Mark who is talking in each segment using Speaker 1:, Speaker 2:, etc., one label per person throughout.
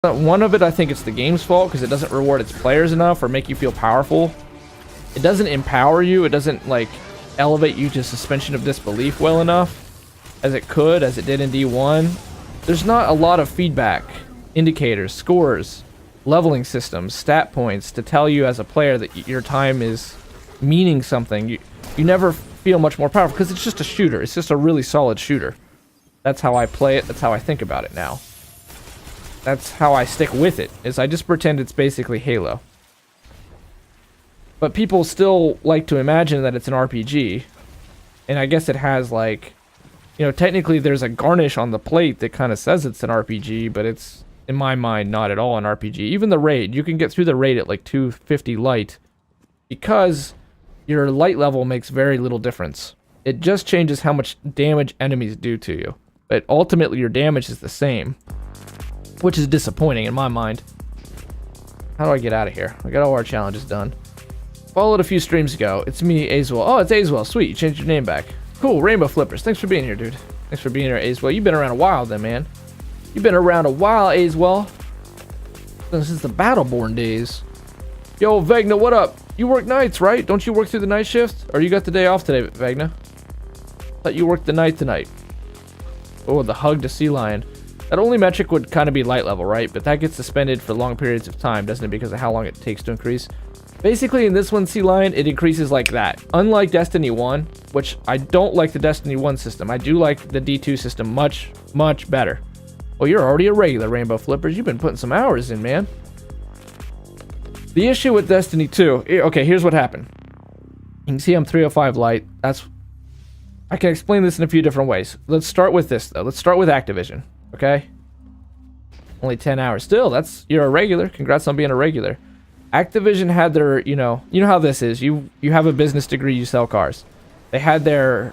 Speaker 1: One of it, I think it's the game's fault because it doesn't reward its players enough or make you feel powerful. It doesn't empower you. It doesn't, like, elevate you to suspension of disbelief well enough as it could, as it did in D1. There's not a lot of feedback, indicators, scores, leveling systems, stat points to tell you as a player that your time is meaning something. You never feel much more powerful because it's just a shooter. It's just a really solid shooter. That's how I play it. That's how I think about it now. That's how I stick with it, is I just pretend it's basically Halo. But people still like to imagine that it's an RPG. And I guess it has, like, you know, technically there's a garnish on the plate that kind of says it's an RPG, but it's, in my mind, not at all an RPG. Even the raid, you can get through the raid at like 250 light because your light level makes very little difference. It just changes how much damage enemies do to you. But ultimately your damage is the same, which is disappointing in my mind. How do I get out of here? I got all our challenges done. Followed a few streams ago. It's me, Azwell. Oh, it's Azwell. Sweet, you changed your name back. Cool, Rainbow Flippers. Thanks for being here, dude. Thanks for being here, Azwell. You've been around a while then, man. You've been around a while, Azwell. Since the Battleborn days. Yo, Vegna, what up? You work nights, right? Don't you work through the night shift? Or you got the day off today, Vegna? Thought you worked the night tonight. Oh, the hug to Sea Lion. That only metric would kind of be light level, right? But that gets suspended for long periods of time, doesn't it? Because of how long it takes to increase. Basically, in this one, Sea Lion, it increases like that. Unlike Destiny 1, which I don't like the Destiny 1 system. I do like the D2 system much, much better. Well, you're already a regular, Rainbow Flippers. You've been putting some hours in, man. The issue with Destiny 2... Okay, here's what happened. You can see I'm 305 light. I can explain this in a few different ways. Let's start with this, though. Let's start with Activision. Okay? Only 10 hours. Still, you're a regular. Congrats on being a regular. Activision had their, you know how this is. You have a business degree, you sell cars. They had their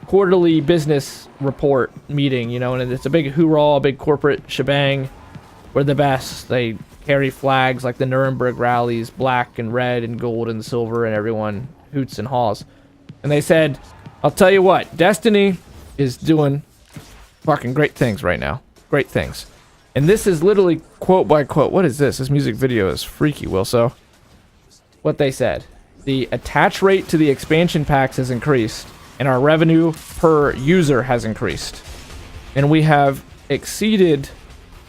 Speaker 1: quarterly business report meeting, and it's a big hoorah, a big corporate shebang. We're the best. They carry flags like the Nuremberg rallies, black and red and gold and silver, and everyone hoots and haws. And they said, I'll tell you what, Destiny is doing fucking great things right now. Great things. And this is literally quote by quote. What is this? This music video is freaky, Wilso. What they said. The attach rate to the expansion packs has increased, and our revenue per user has increased. And we have exceeded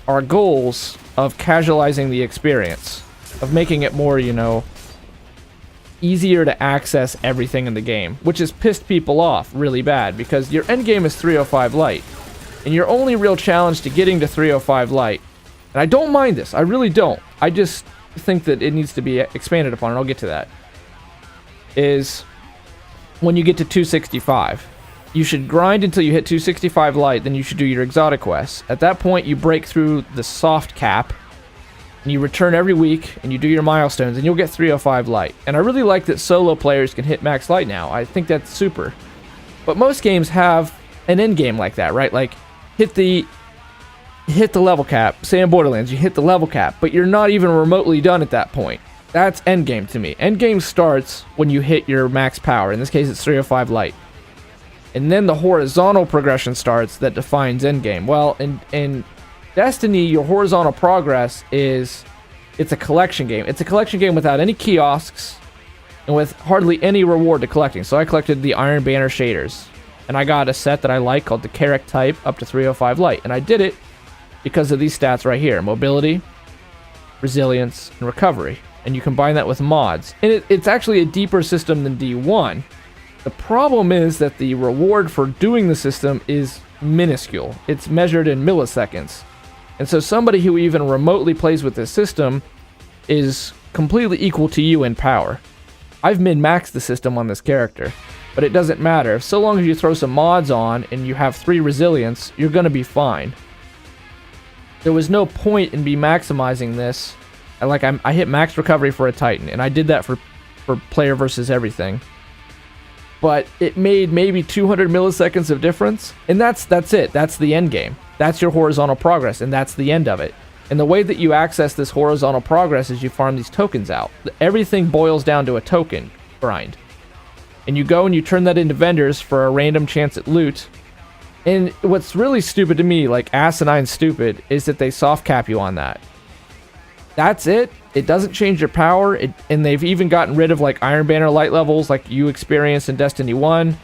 Speaker 1: our goals of casualizing the experience, of making it more, easier to access everything in the game, which has pissed people off really bad, because your end game is 305 light. And your only real challenge to getting to 305 light, and I don't mind this, I really don't, I just think that it needs to be expanded upon, and I'll get to that, is when you get to 265. You should grind until you hit 265 light, then you should do your exotic quests. At that point, you break through the soft cap, and you return every week, and you do your milestones, and you'll get 305 light. And I really like that solo players can hit max light now. I think that's super. But most games have an end game like that, right? Like, hit the level cap. Say in Borderlands, you hit the level cap, but you're not even remotely done at that point. That's endgame to me. Endgame starts when you hit your max power. In this case, it's 305 light. And then the horizontal progression starts that defines endgame. Well, in Destiny, your horizontal progress it's a collection game. It's a collection game without any kiosks and with hardly any reward to collecting. So I collected the Iron Banner shaders. And I got a set that I like called the Carrack type up to 305 light. And I did it because of these stats right here. Mobility, resilience, and recovery. And you combine that with mods. And it's actually a deeper system than D1. The problem is that the reward for doing the system is minuscule. It's measured in milliseconds. And so somebody who even remotely plays with this system is completely equal to you in power. I've min-maxed the system on this character. But it doesn't matter. So long as you throw some mods on and you have 3 resilience, you're going to be fine. There was no point in me maximizing this. I hit max recovery for a Titan, and I did that for player versus everything. But it made maybe 200 milliseconds of difference, and that's it. That's the end game. That's your horizontal progress, and that's the end of it. And the way that you access this horizontal progress is you farm these tokens out. Everything boils down to a token grind. And you go and you turn that into vendors for a random chance at loot. And what's really stupid to me, like asinine stupid, is that they soft cap you on that. That's it. It doesn't change your power. And they've even gotten rid of like Iron Banner light levels like you experienced in Destiny 1.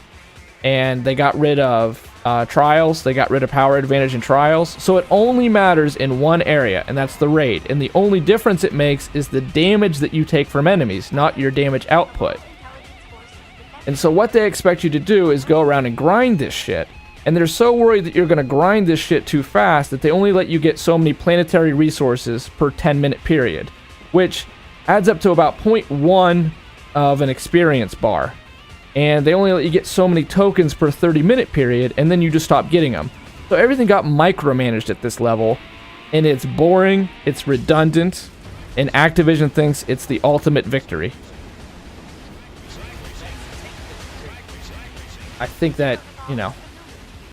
Speaker 1: And they got rid of Trials. They got rid of Power Advantage in Trials. So it only matters in one area, and that's the raid. And the only difference it makes is the damage that you take from enemies, not your damage output. And so what they expect you to do is go around and grind this shit. And they're so worried that you're going to grind this shit too fast that they only let you get so many planetary resources per 10-minute period, which adds up to about 0.1 of an experience bar. And they only let you get so many tokens per 30-minute period, and then you just stop getting them. So everything got micromanaged at this level, and it's boring, it's redundant, and Activision thinks it's the ultimate victory. I think that, you know,